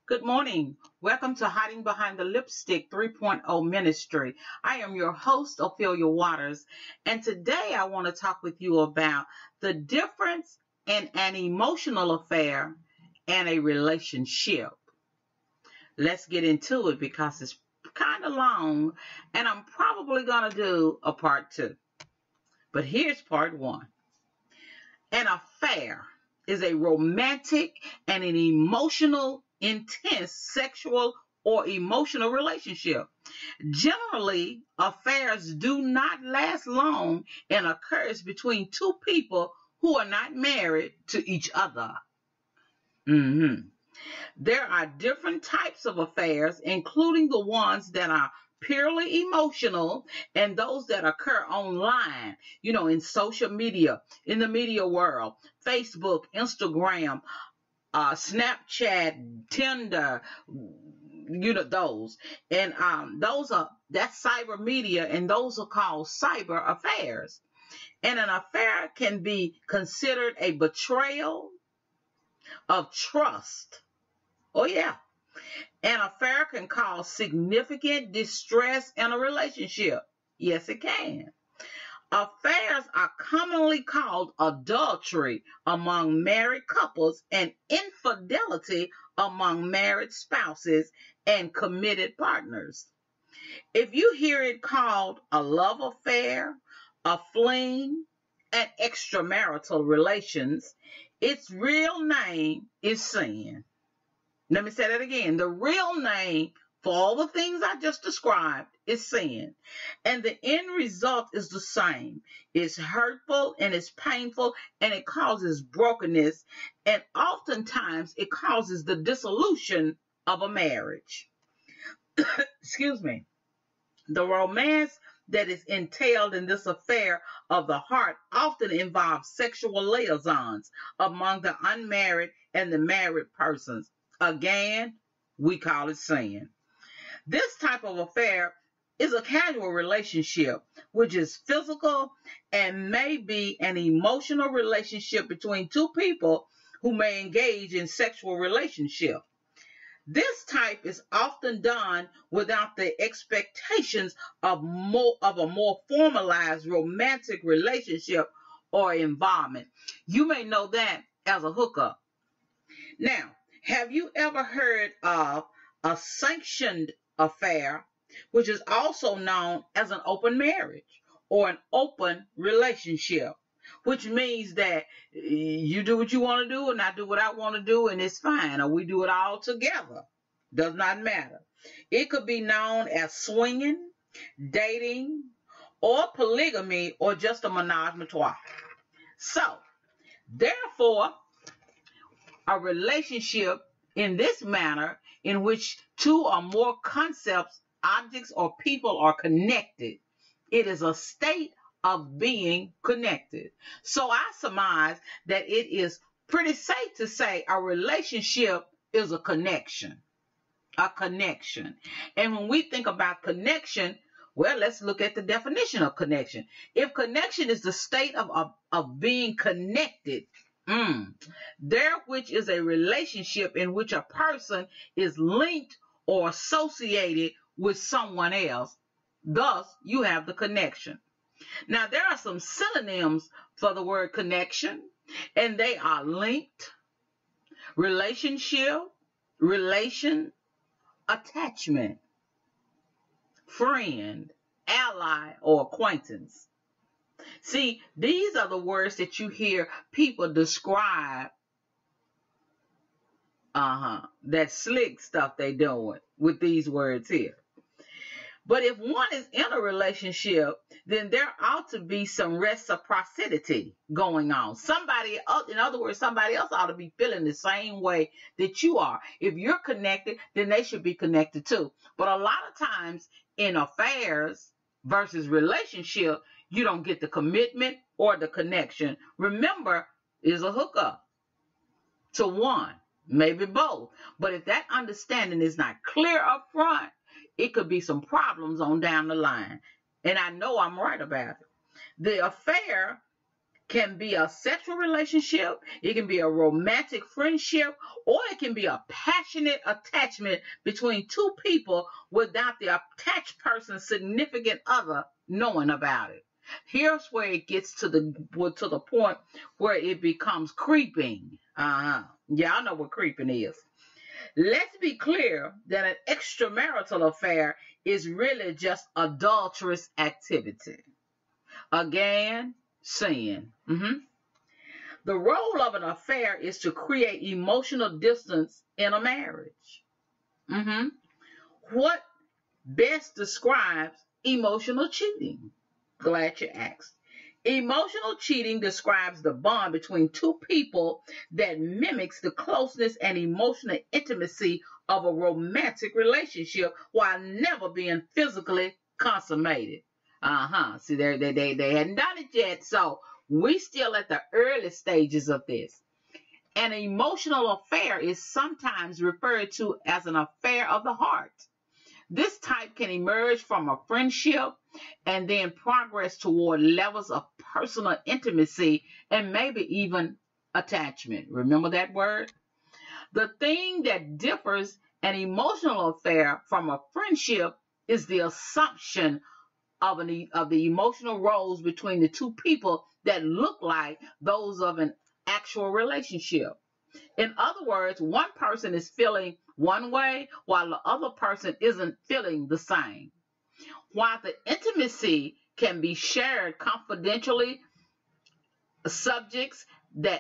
Good morning. Welcome to Hiding Behind the Lipstick 3.0 Ministry. I am your host, Ophelia Waters, and today I want to talk with you about the difference in an emotional affair and a relationship. Let's get into it because it's kind of long, and I'm probably going to do a part 2. But here's part 1. An affair is a romantic and an emotional, intense sexual or emotional relationship. Generally, affairs do not last long and occurs between two people who are not married to each other. There are different types of affairs, including the ones that are purely emotional and those that occur online, in social media, in the media world, Facebook, Instagram, Snapchat, Tinder, those. And that's cyber media, and those are called cyber affairs. And an affair can be considered a betrayal of trust. Oh, yeah. An affair can cause significant distress in a relationship. Yes, it can. Affairs are commonly called adultery among married couples and infidelity among married spouses and committed partners. If you hear it called a love affair, a fling, and extramarital relations, its real name is sin. Let me say that again. The real name for all the things I just described is sin. And the end result is the same. It's hurtful and it's painful and it causes brokenness. And oftentimes it causes the dissolution of a marriage. Excuse me. The romance that is entailed in this affair of the heart often involves sexual liaisons among the unmarried and the married persons. Again, we call it sin. This type of affair is a casual relationship, which is physical and may be an emotional relationship between two people who may engage in sexual relationship. This type is often done without the expectations of a more formalized romantic relationship or involvement. You may know that as a hookup. Now, have you ever heard of a sanctioned affair, which is also known as an open marriage or an open relationship, which means that you do what you want to do and I do what I want to do and it's fine, or we do it all together. Does not matter. It could be known as swinging, dating, or polygamy, or just a menage a trois. So, therefore, a relationship in this manner in which two or more concepts, objects, or people are connected. It is a state of being connected. So I surmise that it is pretty safe to say a relationship is a connection. A connection. And when we think about connection, well, let's look at the definition of connection. If connection is the state of being connected, there which is a relationship in which a person is linked or associated with someone else. Thus, you have the connection. Now, there are some synonyms for the word connection, and they are linked, relationship, relation, attachment, friend, ally, or acquaintance. See, these are the words that you hear people describe that slick stuff they doing with these words here. But if one is in a relationship, then there ought to be some reciprocity going on. Somebody else, in other words, somebody else ought to be feeling the same way that you are. If you're connected, then they should be connected too. But a lot of times in affairs versus relationship, you don't get the commitment or the connection. Remember, it's a hookup to one, maybe both. But if that understanding is not clear up front, it could be some problems on down the line. And I know I'm right about it. The affair can be a sexual relationship, it can be a romantic friendship, or it can be a passionate attachment between two people without the attached person's significant other knowing about it. Here's where it gets to the point where it becomes creeping. Y'all know what creeping is. Let's be clear that an extramarital affair is really just adulterous activity. Again, sin. The role of an affair is to create emotional distance in a marriage. What best describes emotional cheating? Glad you asked. Emotional cheating describes the bond between two people that mimics the closeness and emotional intimacy of a romantic relationship while never being physically consummated. See, they hadn't done it yet, so we still at the early stages of this. An emotional affair is sometimes referred to as an affair of the heart. This type can emerge from a friendship and then progress toward levels of personal intimacy and maybe even attachment. Remember that word? The thing that differs an emotional affair from a friendship is the assumption of the emotional roles between the two people that look like those of an actual relationship. In other words, one person is feeling one way while the other person isn't feeling the same. While the intimacy can be shared confidentially,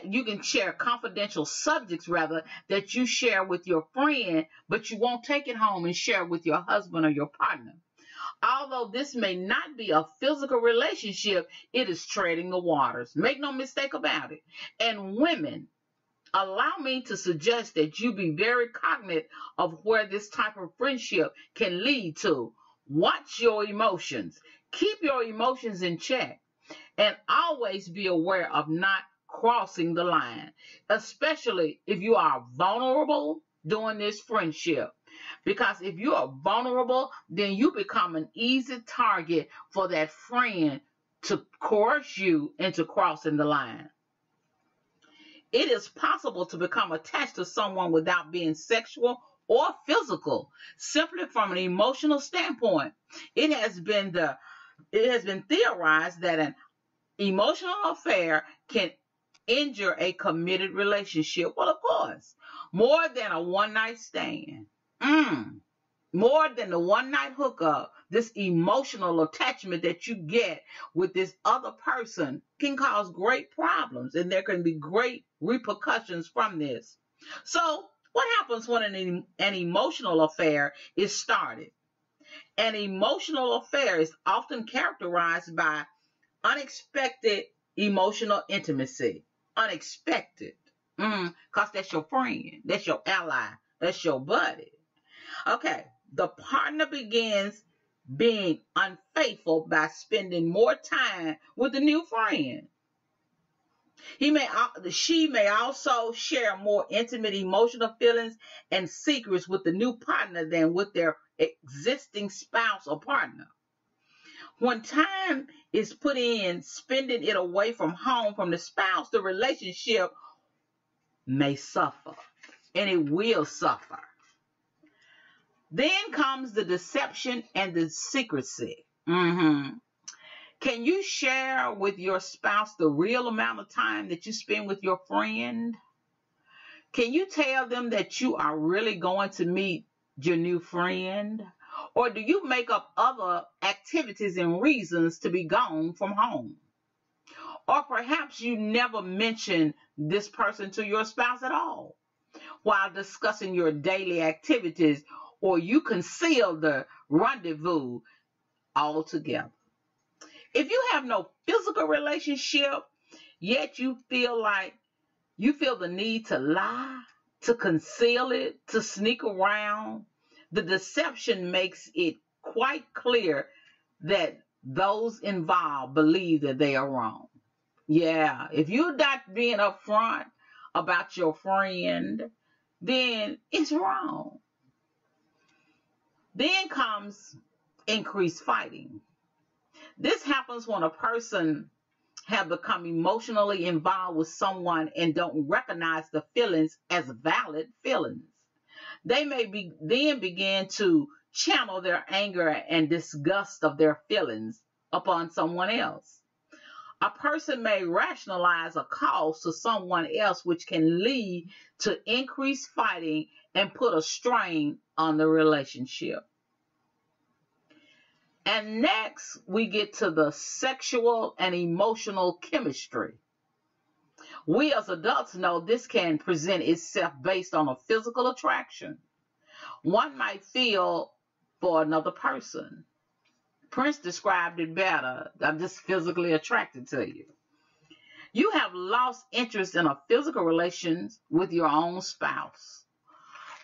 you can share confidential subjects rather that you share with your friend, but you won't take it home and share with your husband or your partner. Although this may not be a physical relationship, it is treading the waters. Make no mistake about it. And women, allow me to suggest that you be very cognizant of where this type of friendship can lead to. Watch your emotions. Keep your emotions in check. And always be aware of not crossing the line, especially if you are vulnerable during this friendship. Because if you are vulnerable, then you become an easy target for that friend to coerce you into crossing the line. It is possible to become attached to someone without being sexual or physical, simply from an emotional standpoint. It has been theorized that an emotional affair can injure a committed relationship. Well, of course, more than a one-night stand. More than the one-night hookup, this emotional attachment that you get with this other person can cause great problems, and there can be great repercussions from this. So, what happens when an emotional affair is started? An emotional affair is often characterized by unexpected emotional intimacy. Unexpected. Because that's your friend. That's your ally. That's your buddy. Okay. The partner begins being unfaithful by spending more time with the new friend. She may also share more intimate emotional feelings and secrets with the new partner than with their existing spouse or partner. When time is put in spending it away from home, from the spouse, the relationship may suffer, and it will suffer. Then comes the deception and the secrecy. Can you share with your spouse the real amount of time that you spend with your friend? Can you tell them that you are really going to meet your new friend? Or do you make up other activities and reasons to be gone from home? Or perhaps you never mention this person to your spouse at all while discussing your daily activities, or you conceal the rendezvous altogether. If you have no physical relationship, yet you feel the need to lie, to conceal it, to sneak around, the deception makes it quite clear that those involved believe that they are wrong. Yeah, if you're not being upfront about your friend, then it's wrong. Then comes increased fighting. This happens when a person have become emotionally involved with someone and don't recognize the feelings as valid feelings. They may then begin to channel their anger and disgust of their feelings upon someone else. A person may rationalize a cause to someone else, which can lead to increased fighting and put a strain on the relationship. And next, we get to the sexual and emotional chemistry. We as adults know this can present itself based on a physical attraction one might feel for another person. Prince described it better. I'm just physically attracted to you. You have lost interest in a physical relation with your own spouse.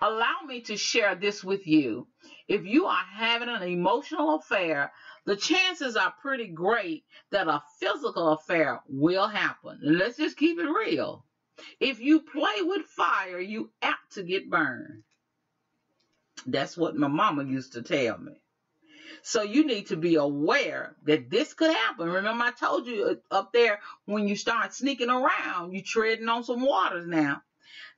Allow me to share this with you. If you are having an emotional affair, the chances are pretty great that a physical affair will happen. Let's just keep it real. If you play with fire, you apt to get burned. That's what my mama used to tell me. So you need to be aware that this could happen. Remember I told you up there, when you start sneaking around, you're treading on some waters now.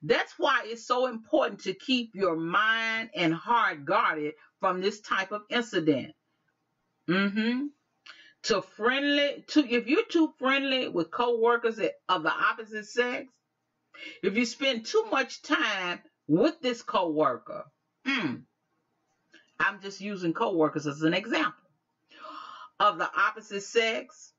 That's why it's so important to keep your mind and heart guarded from this type of incident. If you're too friendly with co-workers of the opposite sex, if you spend too much time with this co-worker, I'm just using co-workers as an example, of the opposite sex,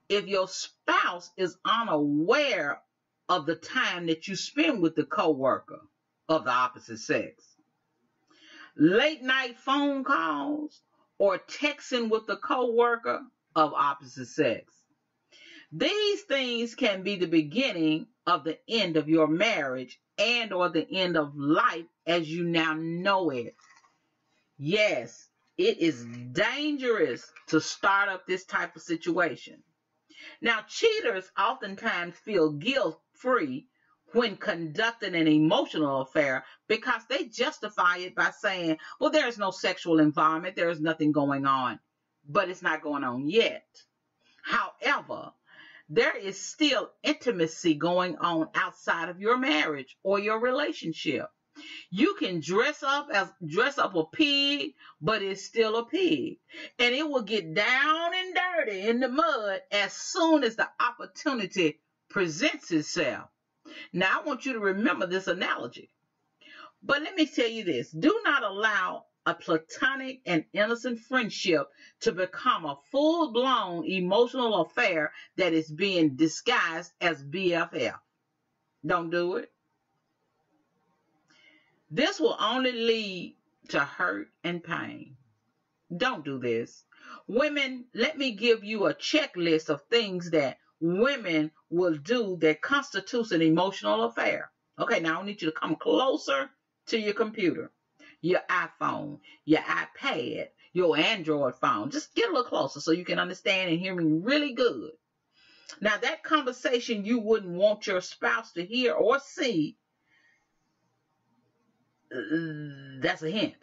if your spouse is unaware of the time that you spend with the co-worker of the opposite sex, late night phone calls, or texting with the co-worker of opposite sex, these things can be the beginning of the end of your marriage and or the end of life as you now know it. Yes, it is dangerous to start up this type of situation. Now, cheaters oftentimes feel guilt-free when conducting an emotional affair because they justify it by saying, well, there is no sexual involvement, there is nothing going on, but it's not going on yet. However, there is still intimacy going on outside of your marriage or your relationship. You can dress up a pig, but it's still a pig. And it will get down and dirty in the mud as soon as the opportunity presents itself. Now, I want you to remember this analogy. But let me tell you this. Do not allow a platonic and innocent friendship to become a full-blown emotional affair that is being disguised as BFF. Don't do it. This will only lead to hurt and pain. Don't do this. Women, let me give you a checklist of things that women will do that constitutes an emotional affair. Okay, now I need you to come closer to your computer, your iPhone, your iPad, your Android phone. Just get a little closer so you can understand and hear me really good. Now, that conversation you wouldn't want your spouse to hear or see, that's a hint.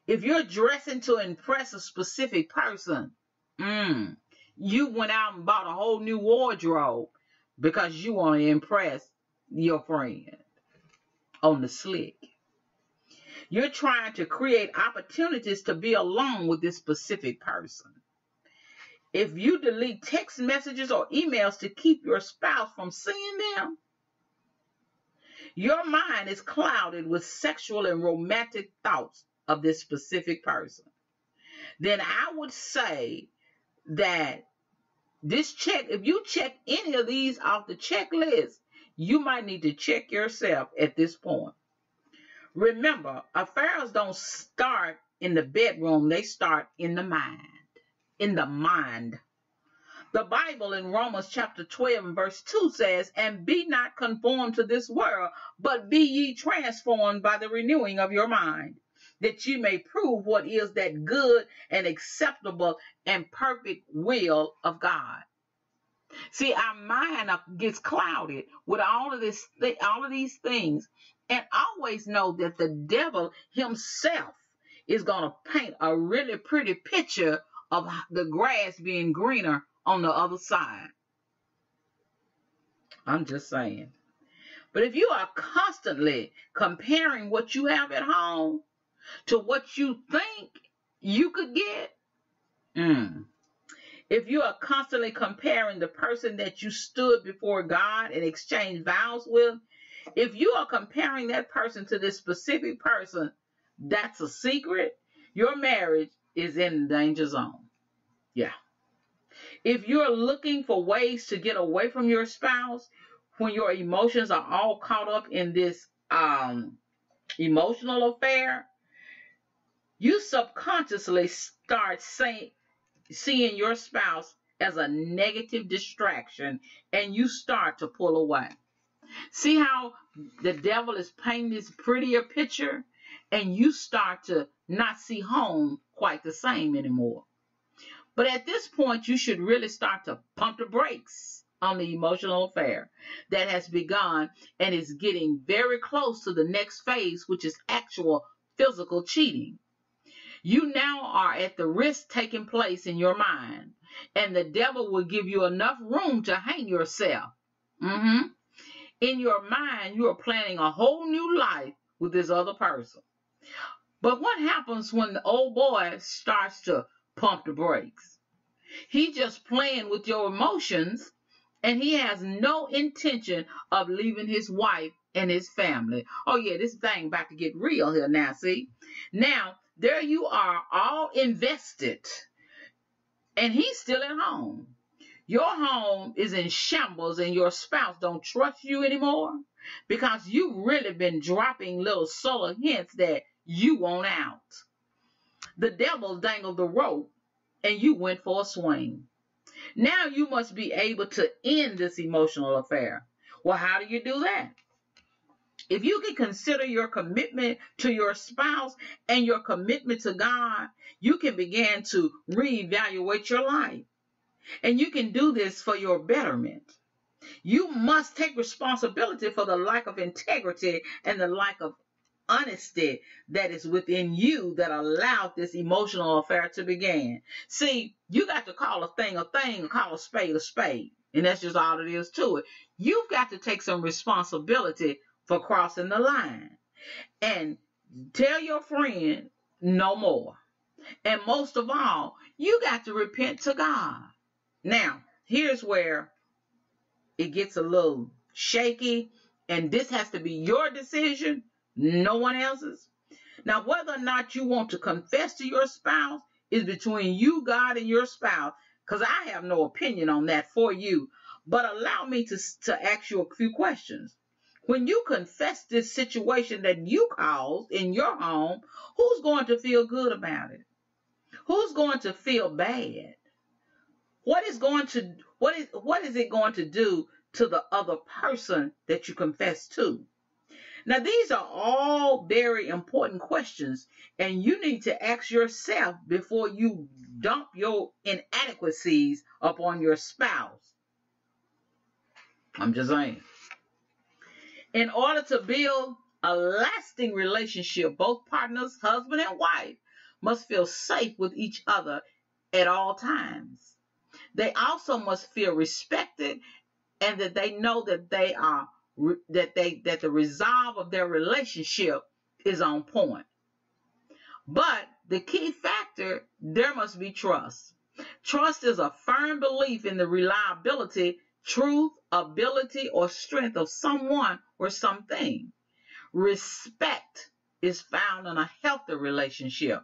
If you're dressing to impress a specific person, you went out and bought a whole new wardrobe because you want to impress your friend on the slick. You're trying to create opportunities to be alone with this specific person. If you delete text messages or emails to keep your spouse from seeing them, your mind is clouded with sexual and romantic thoughts of this specific person. Then I would say that if you check any of these off the checklist, you might need to check yourself at this point. Remember, affairs don't start in the bedroom, they start in the mind. In the mind. The Bible in Romans chapter 12 and verse 2 says, and be not conformed to this world, but be ye transformed by the renewing of your mind, that ye may prove what is that good and acceptable and perfect will of God. See, our mind gets clouded with all of these things, and always know that the devil himself is going to paint a really pretty picture of the grass being greener on the other side. I'm just saying. But if you are constantly comparing what you have at home to what you think you could get, if you are constantly comparing the person that you stood before God and exchanged vows with, if you are comparing that person to this specific person, that's a secret. Your marriage is in the danger zone. Yeah. If you're looking for ways to get away from your spouse when your emotions are all caught up in this emotional affair, you subconsciously start seeing your spouse as a negative distraction, and you start to pull away. See how the devil is painting this prettier picture, and you start to not see home quite the same anymore. But at this point, you should really start to pump the brakes on the emotional affair that has begun and is getting very close to the next phase, which is actual physical cheating. You now are at the risk taking place in your mind, and the devil will give you enough room to hang yourself. In your mind, you are planning a whole new life with this other person. But what happens when the old boy starts to pump the brakes? He's just playing with your emotions, and he has no intention of leaving his wife and his family. Oh yeah, this thing about to get real here now, see? Now, there you are, all invested, and he's still at home. Your home is in shambles, and your spouse don't trust you anymore because you've really been dropping little subtle hints that you want out. The devil dangled the rope, and you went for a swing. Now you must be able to end this emotional affair. Well, how do you do that? If you can consider your commitment to your spouse and your commitment to God, you can begin to reevaluate your life. And you can do this for your betterment. You must take responsibility for the lack of integrity and the lack of honesty that is within you that allowed this emotional affair to begin. See, you got to call a thing, and call a spade a spade. And that's just all it is to it. You've got to take some responsibility for crossing the line. And tell your friend no more. And most of all, you got to repent to God. Now, here's where it gets a little shaky, and this has to be your decision, no one else's. Now, whether or not you want to confess to your spouse is between you, God, and your spouse, because I have no opinion on that for you. But allow me to ask you a few questions. When you confess this situation that you caused in your home, who's going to feel good about it? Who's going to feel bad? What is it going to do to the other person that you confess to? Now, these are all very important questions, and you need to ask yourself before you dump your inadequacies upon your spouse. I'm just saying. In order to build a lasting relationship, both partners, husband and wife, must feel safe with each other at all times. They also must feel respected, and that they know that that the resolve of their relationship is on point. But the key factor, there must be trust. Trust is a firm belief in the reliability, truth, ability, or strength of someone or something. Respect is found in a healthy relationship.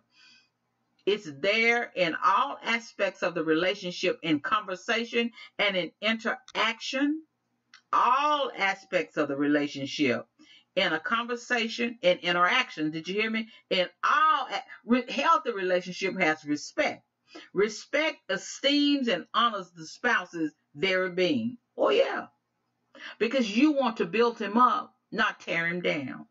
It's there in all aspects of the relationship, in conversation and in interaction. All aspects of the relationship, in a conversation and interaction. Did you hear me? In all healthy relationship has respect. Respect esteems and honors the spouse's very being. Oh yeah, because you want to build him up, not tear him down.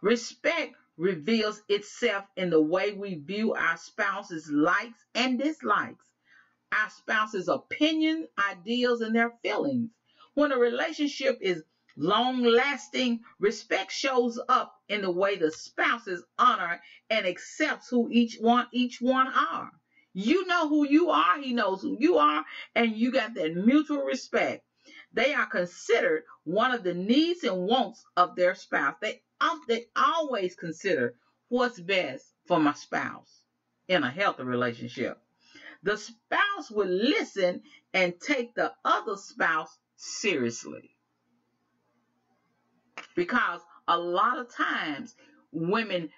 Respect reveals itself in the way we view our spouse's likes and dislikes, our spouse's opinion, ideals, and their feelings. When a relationship is long-lasting, respect shows up in the way the spouses honor and accepts who each one are. You know who you are, he knows who you are, and you got that mutual respect. They are considered one of the needs and wants of their spouse. They always consider what's best for my spouse in a healthy relationship. The spouse will listen and take the other spouse seriously. Because a lot of times women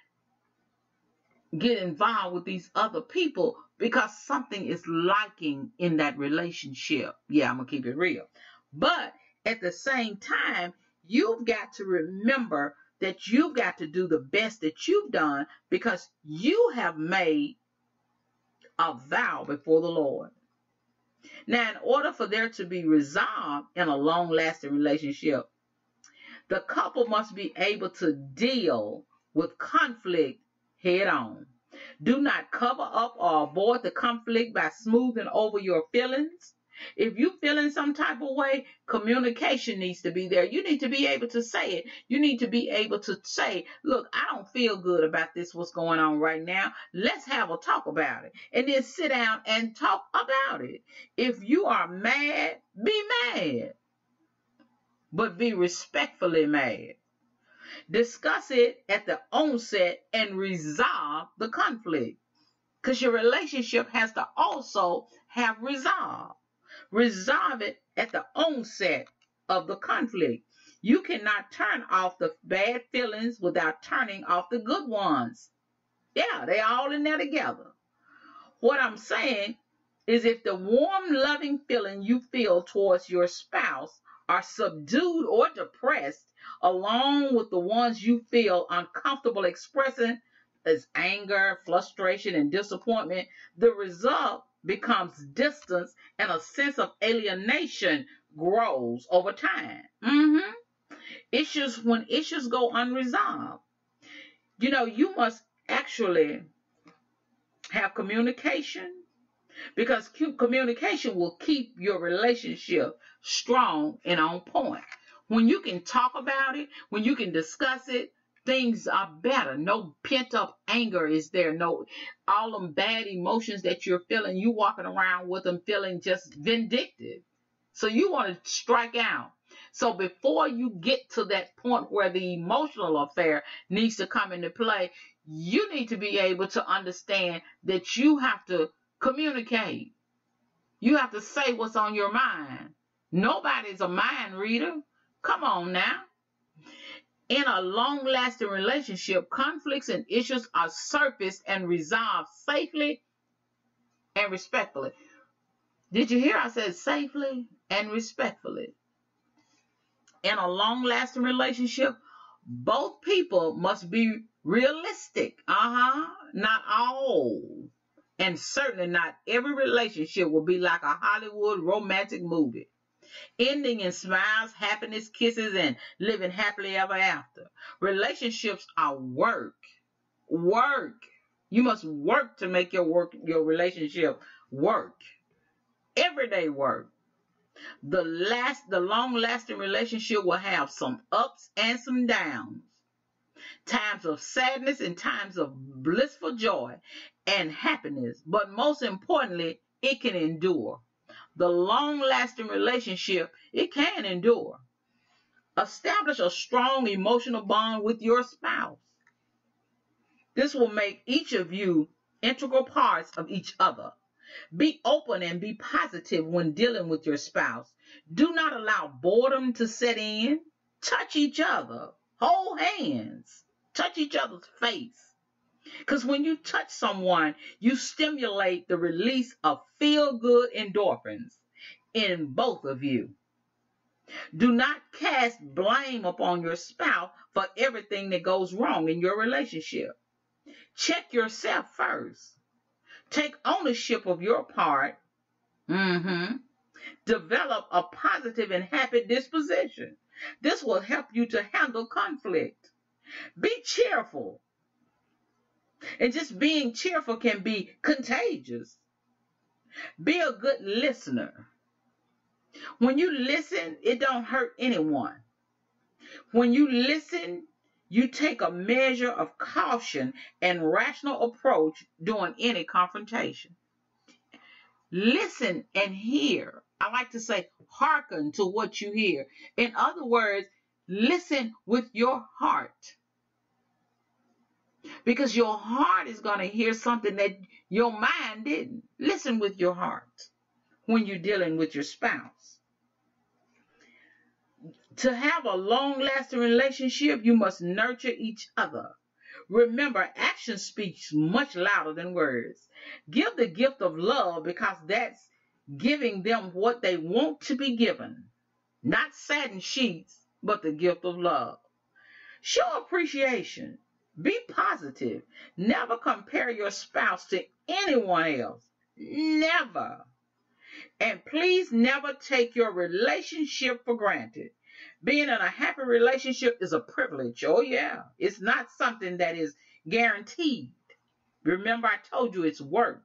get involved with these other people because something is lacking in that relationship. Yeah, I'm going to keep it real. But at the same time, you've got to remember that you've got to do the best that you've done because you have made a vow before the Lord. Now, in order for there to be resolved in a long-lasting relationship, the couple must be able to deal with conflict head on. Do not cover up or avoid the conflict by smoothing over your feelings. If you feel in some type of way, communication needs to be there. You need to be able to say it. You need to be able to say, look, I don't feel good about this, what's going on right now. Let's have a talk about it. And then sit down and talk about it. If you are mad, be mad. But be respectfully mad. Discuss it at the onset and resolve the conflict. Because your relationship has to also have resolve. Resolve it at the onset of the conflict. You cannot turn off the bad feelings without turning off the good ones. Yeah, they all in there together. What I'm saying is if the warm, loving feeling you feel towards your spouse are subdued or depressed, along with the ones you feel uncomfortable expressing as anger, frustration, and disappointment, the result becomes distance and a sense of alienation grows over time. When issues go unresolved, you must actually have communication, because communication will keep your relationship strong and on point. When you can talk about it, when you can discuss it, things are better. No pent-up anger is there. No, all them bad emotions that you're feeling, you walking around with them feeling just vindictive. So you want to strike out. So before you get to that point where the emotional affair needs to come into play, you need to be able to understand that you have to communicate. You have to say what's on your mind. Nobody's a mind reader. Come on now. In a long-lasting relationship, conflicts and issues are surfaced and resolved safely and respectfully. Did you hear I said safely and respectfully? In a long-lasting relationship, both people must be realistic. Not all. And certainly not every relationship will be like a Hollywood romantic movie, ending in smiles, happiness, kisses, and living happily ever after. Relationships are work. You must work to make your relationship work. Everyday work. The long-lasting relationship will have some ups and some downs. Times of sadness and times of blissful joy and happiness. But most importantly, it can endure. The long-lasting relationship, it can endure. Establish a strong emotional bond with your spouse. This will make each of you integral parts of each other. Be open and be positive when dealing with your spouse. Do not allow boredom to set in. Touch each other. Hold hands. Touch each other's face. Because when you touch someone, you stimulate the release of feel-good endorphins in both of you. Do not cast blame upon your spouse for everything that goes wrong in your relationship. Check yourself first. Take ownership of your part. Develop a positive and happy disposition. This will help you to handle conflict. Be cheerful. And just being cheerful can be contagious. Be a good listener. When you listen, it don't hurt anyone. When you listen, you take a measure of caution and rational approach during any confrontation. Listen and hear I like to say, hearken to what you hear. In other words, listen with your heart. Because your heart is going to hear something that your mind didn't. Listen with your heart when you're dealing with your spouse. To have a long-lasting relationship, you must nurture each other. Remember, action speaks much louder than words. Give the gift of love, because that's giving them what they want to be given. Not satin sheets, but the gift of love. Show appreciation. Be positive. Never compare your spouse to anyone else. Never. And please never take your relationship for granted. Being in a happy relationship is a privilege. Oh, yeah. It's not something that is guaranteed. Remember, I told you it's work.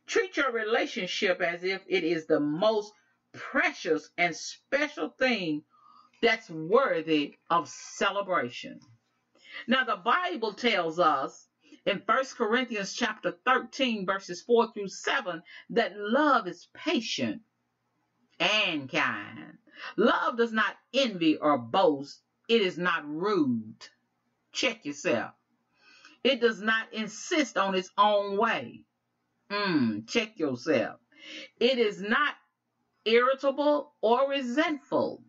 Treat your relationship as if it is the most precious and special thing that's worthy of celebration. Now, the Bible tells us in 1 Corinthians chapter 13, verses 4 through 7, that love is patient and kind. Love does not envy or boast. It is not rude. Check yourself. It does not insist on its own way. Check yourself. It is not irritable or resentful.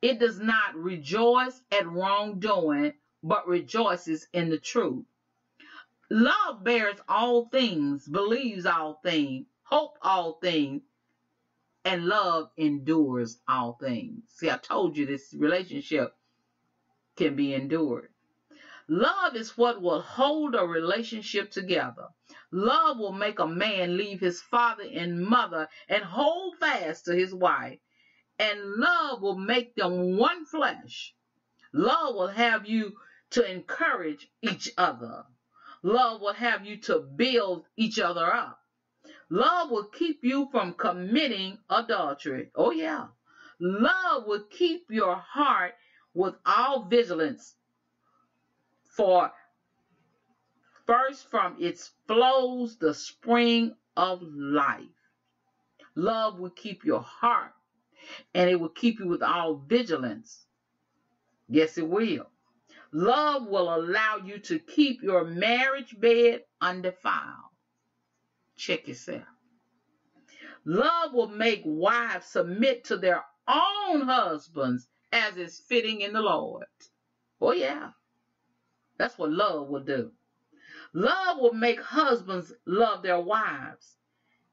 It does not rejoice at wrongdoing, but rejoices in the truth. Love bears all things, believes all things, hope all things, and love endures all things. See, I told you this relationship can be endured. Love is what will hold a relationship together. Love will make a man leave his father and mother and hold fast to his wife. And love will make them one flesh. Love will have you to encourage each other. Love will have you to build each other up. Love will keep you from committing adultery. Oh, yeah. Love will keep your heart with all vigilance. For first from its flows the spring of life. Love will keep your heart, and it will keep you with all vigilance. Yes, it will. Love will allow you to keep your marriage bed undefiled. Check yourself. Love will make wives submit to their own husbands as is fitting in the Lord. Oh, yeah. That's what love will do. Love will make husbands love their wives,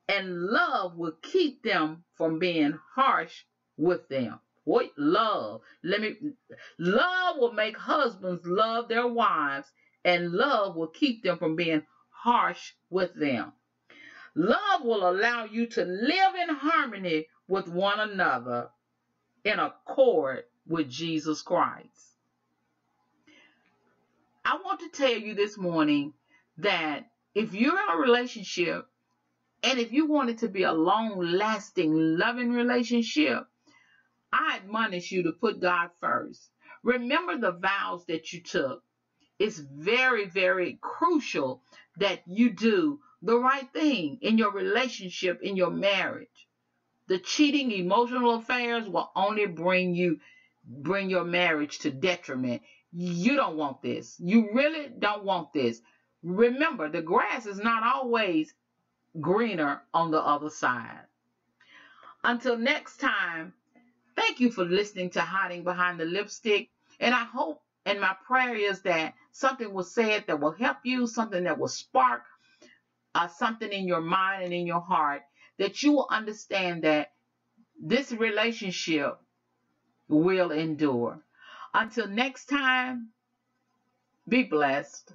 and love will keep them from being harsh with them. What love? Love will make husbands love their wives, and love will keep them from being harsh with them. Love will allow you to live in harmony with one another in accord with Jesus Christ. I want to tell you this morning that if you're in a relationship and if you want it to be a long-lasting, loving relationship, I admonish you to put God first. Remember the vows that you took. It's very, very crucial that you do the right thing in your relationship, in your marriage. The cheating, emotional affairs will only bring your marriage to detriment. You don't want this. You really don't want this. Remember, the grass is not always greener on the other side. Until next time, thank you for listening to Hiding Behind the Lipstick. And I hope, and my prayer is that something was said that will help you, something that will spark something in your mind and in your heart, that you will understand that this relationship will endure. Until next time, be blessed.